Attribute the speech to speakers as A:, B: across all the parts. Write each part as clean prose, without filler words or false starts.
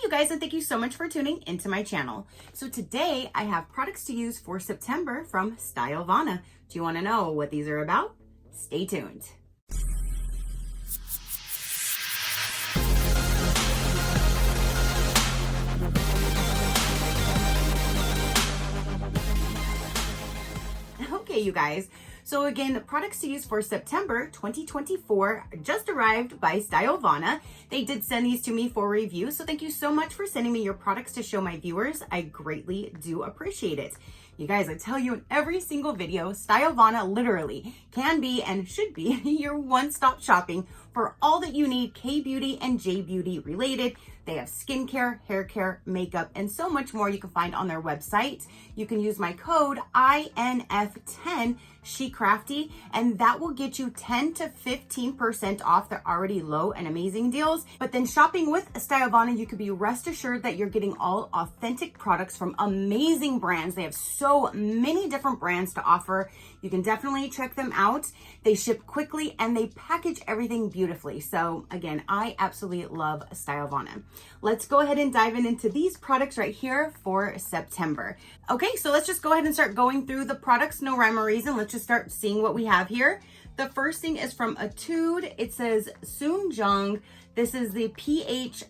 A: you guys, and thank you so much for tuning into my channel. So today I have products to use for September from STYLEVANA. Do you want to know what these are about? Stay tuned. Okay, you guys. So again, the products to use for September 2024 just arrived by STYLEVANA. They did send these to me for review, so thank you so much for sending me your products to show my viewers. I greatly do appreciate it. You guys, I tell you in every single video, STYLEVANA literally can be and should be your one-stop shopping for all that you need K-beauty and J-beauty related. They have skincare, hair care, makeup, and so much more you can find on their website. You can use my code INF10 SheCrafty, and that will get you 10 to 15% off their already low and amazing deals. But then shopping with STYLEVANA, you can be rest assured that you're getting all authentic products from amazing brands. They have so many different brands to offer. You can definitely check them out. They ship quickly and they package everything beautifully. So again, I absolutely love STYLEVANA. Let's go ahead and dive into these products right here for September. Okay, so let's just go ahead and start going through the products. No rhyme or reason. Let's just start seeing what we have here. The first thing is from Etude. It says Sunjung. This is the pH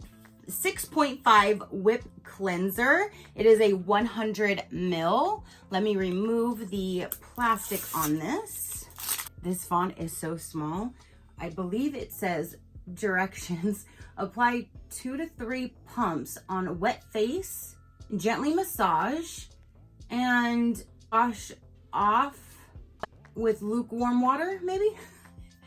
A: 6.5 whip cleanser. It is a 100 ml. Let me remove the plastic on this. This font is so small. I believe it says directions. Apply 2 to 3 pumps on wet face, gently massage, and wash off with lukewarm water, maybe?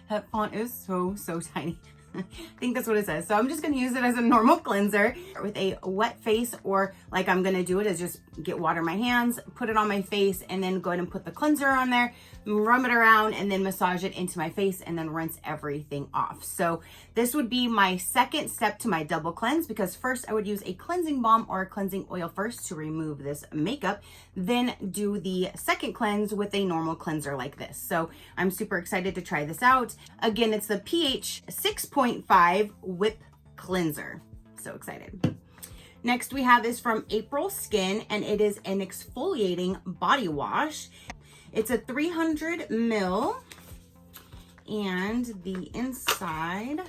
A: That font is so tiny. I think that's what it says. So I'm just gonna use it as a normal cleanser with a wet face, or like I'm gonna do it is just get water in my hands, put it on my face, and then go ahead and put the cleanser on there, rub it around, and then massage it into my face, and then rinse everything off. So this would be my second step to my double cleanse, because first I would use a cleansing balm or a cleansing oil first to remove this makeup, then do the second cleanse with a normal cleanser like this. So I'm super excited to try this out. Again, it's the pH 6.5 whip cleanser. So excited. Next we have is from April Skin, and it is an exfoliating body wash. It's a 300 ml, and the inside,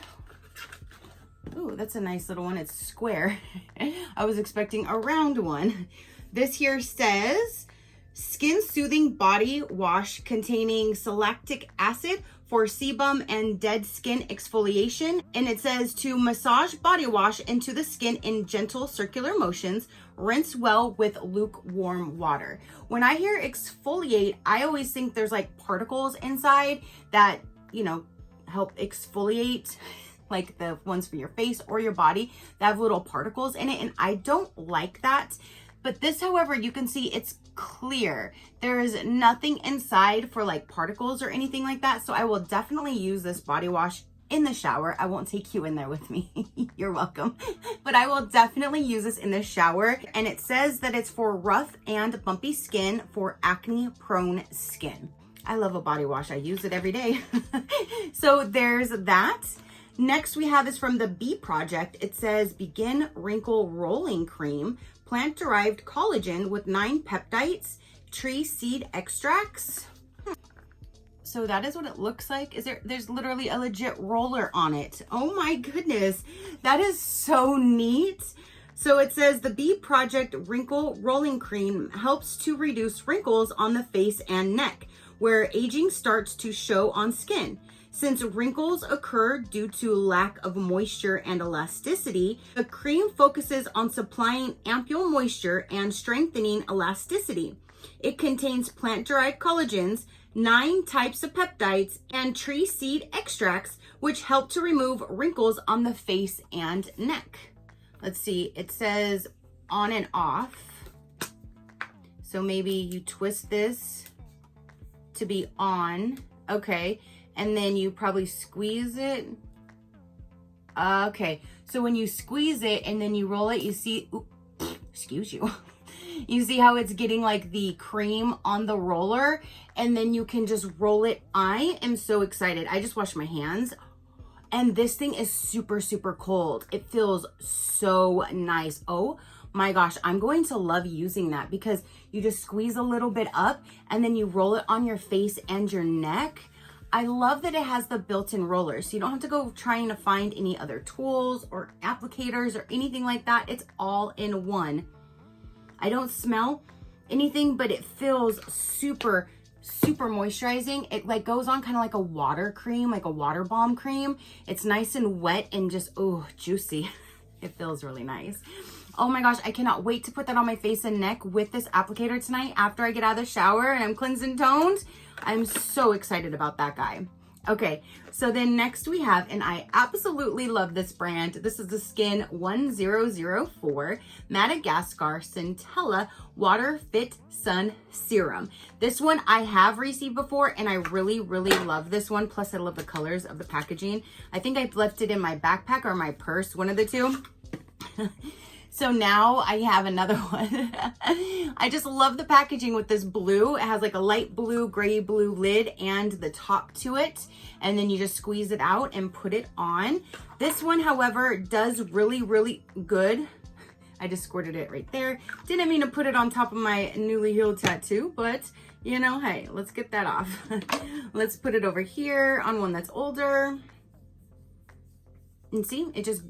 A: ooh, that's a nice little one. It's square. I was expecting a round one. This here says skin soothing body wash containing lactic acid for sebum and dead skin exfoliation. And it says to massage body wash into the skin in gentle circular motions. Rinse well with lukewarm water. When I hear exfoliate, I always think there's like particles inside that, you know, help exfoliate, like the ones for your face or your body that have little particles in it. And I don't like that. But this, however, you can see it's clear. There is nothing inside for like particles or anything like that. So I will definitely use this body wash in the shower. I won't take you in there with me. You're welcome. But I will definitely use this in the shower. And it says that it's for rough and bumpy skin, for acne prone skin. I love a body wash. I use it every day. So there's that. Next we have is from the Bee Project. It says Begin Wrinkle Rolling Cream, plant-derived collagen with 9 peptides, tree seed extracts. So that is what it looks like. There's literally a legit roller on it. Oh my goodness, that is so neat. So it says the Bee Project Wrinkle Rolling Cream helps to reduce wrinkles on the face and neck, where aging starts to show on skin. Since wrinkles occur due to lack of moisture and elasticity, the cream focuses on supplying ample moisture and strengthening elasticity. It contains plant-derived collagens, 9 types of peptides, and tree seed extracts, which help to remove wrinkles on the face and neck. Let's see, it says on and off. So maybe you twist this to be on, okay. And then you probably squeeze it. Okay, so when you squeeze it and then you roll it, you see, ooh, excuse you. You see how it's getting like the cream on the roller, and then you can just roll it. I am so excited. I just washed my hands. And this thing is super, super cold. It feels so nice. Oh my gosh, I'm going to love using that because you just squeeze a little bit up and then you roll it on your face and your neck. I love that it has the built-in roller, so you don't have to go trying to find any other tools or applicators or anything like that. It's all in one. I don't smell anything, but it feels super, super moisturizing. It like goes on kind of like a water cream, like a water balm cream. It's nice and wet and just, oh, juicy. It feels really nice. Oh my gosh, I cannot wait to put that on my face and neck with this applicator tonight after I get out of the shower and I'm cleansed and toned. I'm so excited about that guy. Okay, so then next we have, and I absolutely love this brand. This is the Skin 1004 Madagascar Centella Water Fit Sun Serum. This one I have received before and I really, really love this one. Plus I love the colors of the packaging. I think I've left it in my backpack or my purse, one of the two. So now I have another one. I just love the packaging with this blue. It has like a light blue, gray blue lid and the top to it. And then you just squeeze it out and put it on. This one, however, does really, really good. I just squirted it right there. Didn't mean to put it on top of my newly healed tattoo, but you know, hey, let's get that off. Let's put it over here on one that's older. And see, it just,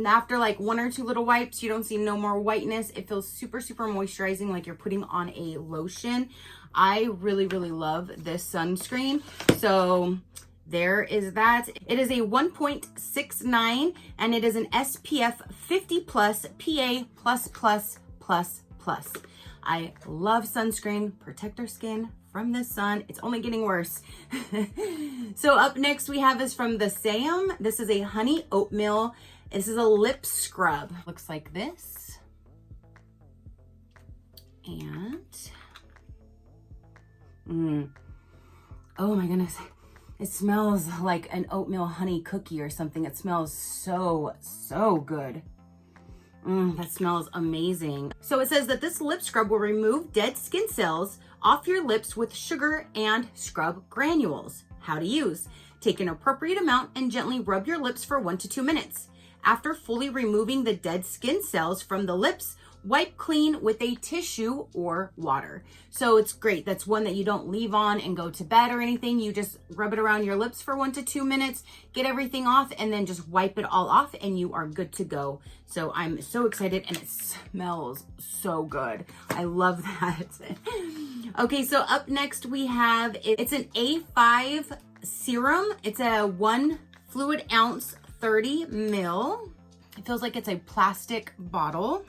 A: after like one or two little wipes, you don't see no more whiteness. It feels super, super moisturizing, like you're putting on a lotion. I really, really love this sunscreen. So there is that. It is a 1.69 and it is an SPF 50 plus PA plus plus plus plus. I love sunscreen. Protect our skin from the sun. It's only getting worse. So up next we have is from the Sam. This is a honey oatmeal. This is a lip scrub. Looks like this. And, oh my goodness. It smells like an oatmeal honey cookie or something. It smells so, so good. That smells amazing. So it says that this lip scrub will remove dead skin cells off your lips with sugar and scrub granules. How to use. Take an appropriate amount and gently rub your lips for 1 to 2 minutes. After fully removing the dead skin cells from the lips, wipe clean with a tissue or water. So it's great. That's one that you don't leave on and go to bed or anything. You just rub it around your lips for 1 to 2 minutes, get everything off, and then just wipe it all off and you are good to go. So I'm so excited and it smells so good. I love that. Okay, so up next we have, it's an A5 serum. It's a 1 fluid ounce 30 ml. It feels like it's a plastic bottle.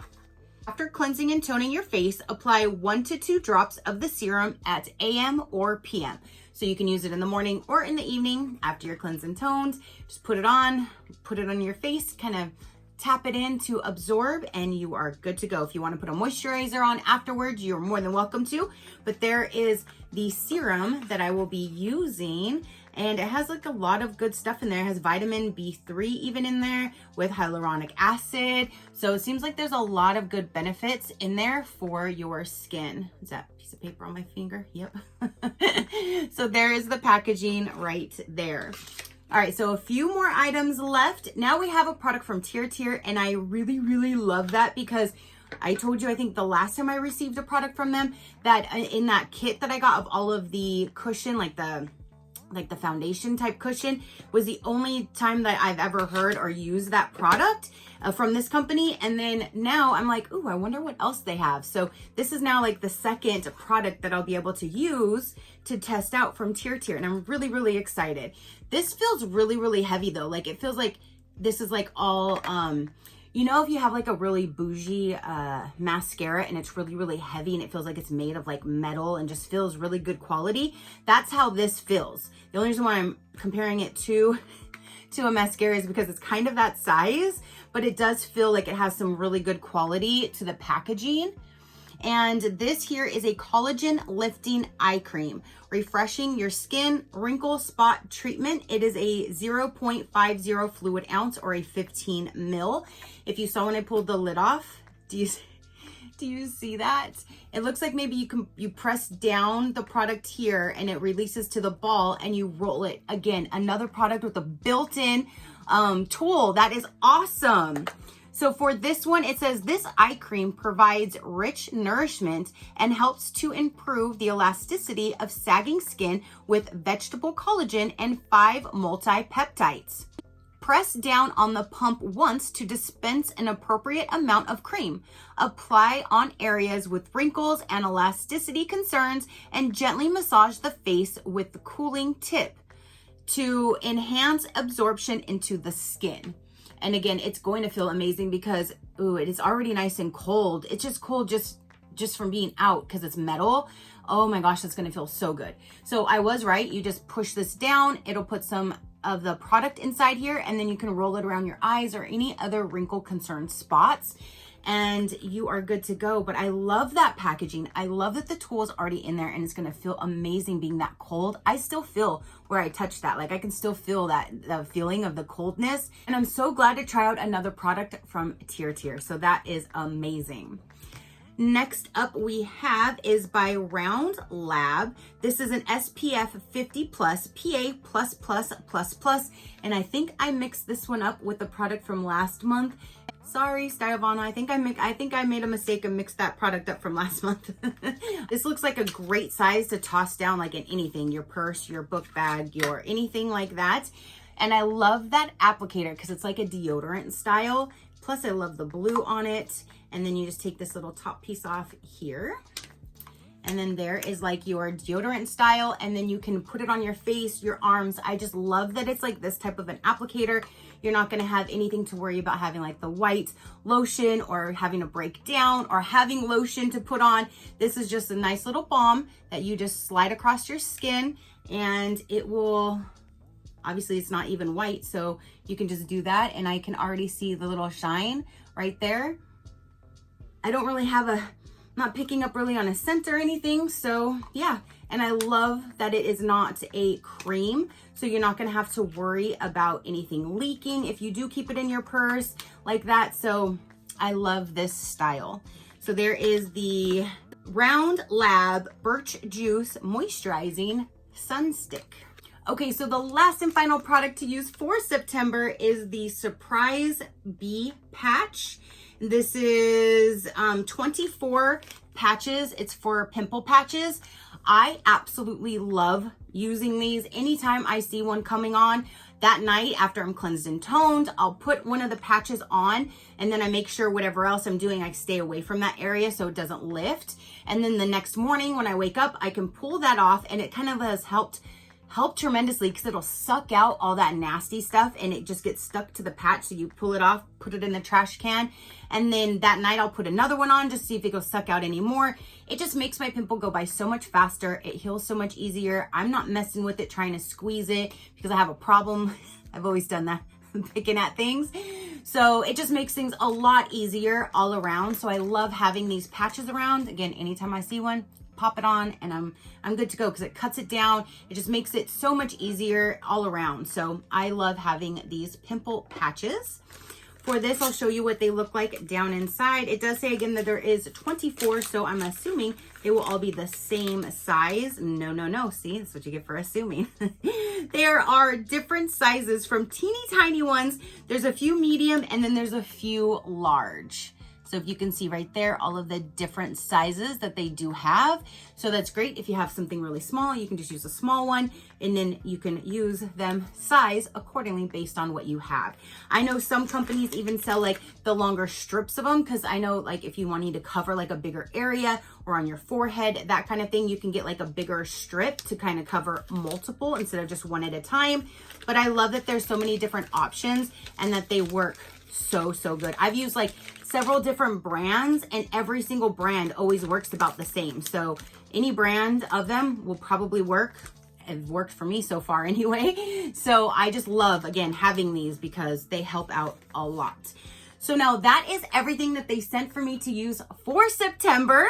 A: After cleansing and toning your face, apply 1 to 2 drops of the serum at AM or PM. So you can use it in the morning or in the evening after you're cleansed and toned. Just put it on your face, kind of tap it in to absorb, and you are good to go. If you want to put a moisturizer on afterwards, you're more than welcome to. But there is the serum that I will be using. And it has like a lot of good stuff in there. It has vitamin B3 even in there with hyaluronic acid. So it seems like there's a lot of good benefits in there for your skin. Is that piece of paper on my finger? Yep. So there is the packaging right there. All right, so a few more items left. Now we have a product from Tier, and I really, really love that because I told you, I think the last time I received a product from them, that in that kit that I got of all of the cushion, like the foundation type cushion, was the only time that I've ever heard or used that product from this company. And then now I'm like, ooh, I wonder what else they have. So this is now like the second product that I'll be able to use to test out from Tier, and I'm really, really excited. This feels really, really heavy though. Like it feels like this is like all, you know, if you have like a really bougie mascara and it's really, really heavy and it feels like it's made of like metal and just feels really good quality, that's how this feels. The only reason why I'm comparing it to a mascara is because it's kind of that size, but it does feel like it has some really good quality to the packaging. And this here is a collagen lifting eye cream, refreshing your skin wrinkle spot treatment. It is a 0.50 fluid ounce or a 15 ml. If you saw when I pulled the lid off, do you see that? It looks like maybe you press down the product here and it releases to the ball and you roll it. Again, another product with a built-in tool. That is awesome. So for this one, it says this eye cream provides rich nourishment and helps to improve the elasticity of sagging skin with vegetable collagen and 5 multi-peptides. Press down on the pump once to dispense an appropriate amount of cream. Apply on areas with wrinkles and elasticity concerns and gently massage the face with the cooling tip to enhance absorption into the skin. And again, it's going to feel amazing because, ooh, it is already nice and cold. It's just cold just from being out because it's metal. Oh my gosh, that's going to feel so good. So I was right. You just push this down. It'll put some of the product inside here, and then you can roll it around your eyes or any other wrinkle concerned spots, and you are good to go. But I love that packaging. I love that the tool is already in there and it's going to feel amazing being that cold. I still feel where I touch that, like I can still feel that the feeling of the coldness. And I'm so glad to try out another product from Tier. So that is amazing. Next up we have is by Round Lab. This is an SPF 50 plus PA++++, and I think I mixed this one up with the product from last month. Sorry, STYLEVANA, I think I made a mistake and mixed that product up from last month. This looks like a great size to toss down like in anything, your purse, your book bag, your anything like that. And I love that applicator because it's like a deodorant style. Plus I love the blue on it. And then you just take this little top piece off here. And then there is like your deodorant style. And then you can put it on your face, your arms. I just love that it's like this type of an applicator. You're not gonna have anything to worry about having like the white lotion or having to break down or having lotion to put on. This is just a nice little balm that you just slide across your skin, and it will, obviously it's not even white, so you can just do that. And I can already see the little shine right there. I don't really have not picking up really on a scent or anything. So yeah, and I love that it is not a cream. So you're not gonna have to worry about anything leaking if you do keep it in your purse like that. So I love this style. So there is the Round Lab Birch Juice Moisturizing Sun Stick. Okay, so the last and final product to use for September is the Surprise Bee Patch. This is 24 patches. It's for pimple patches. I absolutely love using these. Anytime I see one coming on that night after I'm cleansed and toned, I'll put one of the patches on, and then I make sure whatever else I'm doing, I stay away from that area so it doesn't lift. And then the next morning when I wake up, I can pull that off, and it kind of has helped tremendously because it'll suck out all that nasty stuff and it just gets stuck to the patch. So you pull it off, put it in the trash can, and then that night I'll put another one on just to see if it goes suck out anymore. It just makes my pimple go by so much faster. It heals so much easier. I'm not messing with it, trying to squeeze it because I have a problem. I've always done that, picking at things. So it just makes things a lot easier all around. So I love having these patches around. Again, anytime I see one, pop it on, and I'm good to go because it cuts it down. It just makes it so much easier all around. So I love having these pimple patches. For this, I'll show you what they look like down inside. It does say again that there is 24, so I'm assuming they will all be the same size. No. See, that's what you get for assuming. There are different sizes from teeny tiny ones. There's a few medium, and then there's a few large. So if you can see right there, all of the different sizes that they do have. So that's great. If you have something really small, you can just use a small one, and then you can use them size accordingly based on what you have. I know some companies even sell like the longer strips of them, because I know like if you wanted to cover like a bigger area or on your forehead, that kind of thing, you can get like a bigger strip to kind of cover multiple instead of just one at a time. But I love that there's so many different options and that they work so good. I've used like several different brands, and every single brand always works about the same. So any brand of them will probably work. It worked for me so far anyway. So I just love, again, having these because they help out a lot. So now that is everything that they sent for me to use for September.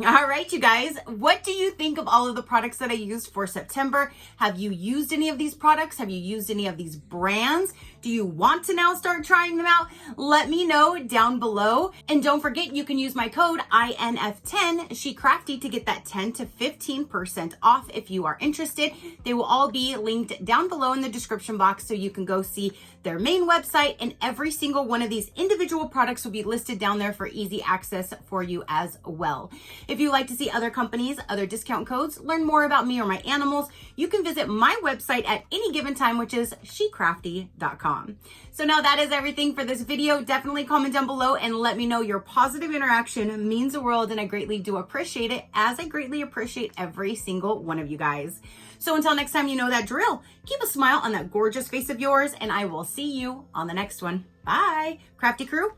A: All right, you guys, what do you think of all of the products that I used for September? Have you used any of these products? Have you used any of these brands? Do you want to now start trying them out? Let me know down below. And don't forget, you can use my code INF10 SheCrafty to get that 10 to 15% off if you are interested. They will all be linked down below in the description box so you can go see their main website, and every single one of these individual products will be listed down there for easy access for you as well. If you like to see other companies, other discount codes, learn more about me or my animals, you can visit my website at any given time, which is SheCrafty.com. So now that is everything for this video. Definitely comment down below and let me know. Your positive interaction means the world, and I greatly do appreciate it, as I greatly appreciate every single one of you guys. So until next time, you know that drill. Keep a smile on that gorgeous face of yours, and I will see you on the next one. Bye, Crafty Crew.